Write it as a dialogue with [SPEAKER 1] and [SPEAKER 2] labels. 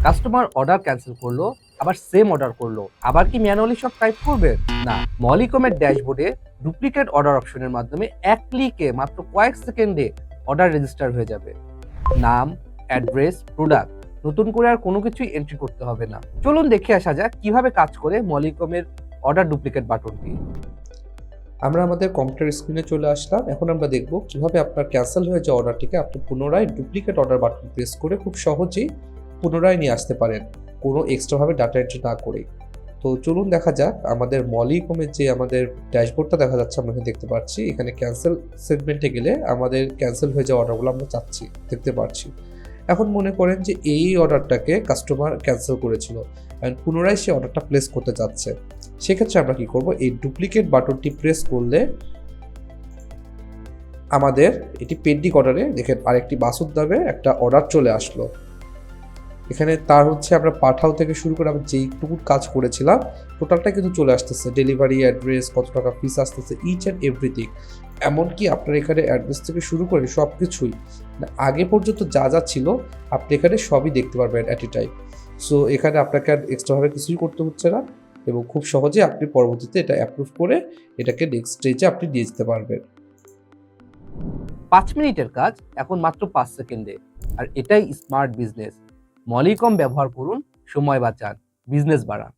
[SPEAKER 1] Customer order cancel করলো, আবার same order করলো, আবার কি ম্যানুয়ালি সব টাইপ করবে? না, মলিকমের ড্যাশবোর্ডে ডুপ্লিকেট অর্ডার অপশনের মাধ্যমে এক ক্লিকে মাত্র কয়েক সেকেন্ডে অর্ডার রেজিস্টার হয়ে যাবে। নাম, অ্যাড্রেস, প্রোডাক্ট নতুন করে আর কোনো কিছুই এন্ট্রি করতে হবে না। চলুন দেখে আসা যাক কিভাবে কাজ করে মলিকমের অর্ডার ডুপ্লিকেট বাটনটি।
[SPEAKER 2] আমরা আমাদের কম্পিউটার স্ক্রিনে চলে আসলাম। এখন আমরা দেখব কিভাবে আপনার ক্যান্সেল হয়ে যাওয়া অর্ডারটিকে আপনি পুনরায় ডুপ্লিকেট অর্ডার বাটন প্রেস করে খুব সহজেই পুনরায় নিয়ে আসতে পারেন, কোনো এক্সট্রাভাবে ডাটা এন্ট্রি না করে। তো চলুন দেখা যাক আমাদের মলিকমের যে আমাদের ড্যাশবোর্ডটা দেখা যাচ্ছে, আমরা এখানে দেখতে পাচ্ছি। এখানে ক্যান্সেল সেগমেন্টে গেলে আমাদের ক্যান্সেল হয়ে যাওয়া অর্ডারগুলো আমরা চাচ্ছি দেখতে পাচ্ছি। এখন মনে করেন যে এই অর্ডারটাকে কাস্টমার ক্যান্সেল করেছিল অ্যান্ড পুনরায় সে অর্ডারটা প্লেস করতে যাচ্ছে। সেক্ষেত্রে আমরা কি করব, এই ডুপ্লিকেট বাটনটি প্রেস করলে আমাদের এটি পেন্ডিং অর্ডারে দেখেন আরেকটি বাসুদ দামে একটা অর্ডার চলে আসলো। এখানে তার হচ্ছে আমরা পাঠাও থেকে শুরু করে আমরা যেইটুকু কাজ করেছিলাম টোটালটা কিন্তু চলে আসতেছে, ডেলিভারি অ্যাড্রেস, কত টাকা ফিস আসতেছে, ইচ অ্যান্ড এভরিথিং। এমনকি আপনার এখানে অ্যাড্রেস থেকে শুরু করে সব কিছুই আগে পর্যন্ত যা যা ছিল আপনি এখানে সবই দেখতে পারবেন অ্যাট এ টাইম। সো এখানে আপনাকে আর এক্সট্রাভাবে কিছুই করতে হচ্ছে না এবং খুব সহজে আপনি পরবর্তীতে এটা অ্যাপ্রুভ করে এটাকে নেক্সট স্টেজে আপনি নিয়ে যেতে পারবেন।
[SPEAKER 1] 5 মিনিটের কাজ এখন মাত্র 5 সেকেন্ডে। আর এটাই স্মার্ট বিজনেস। মলিকম ব্যবহার করুন, সময় বাঁচান, বিজনেস বাড়ান।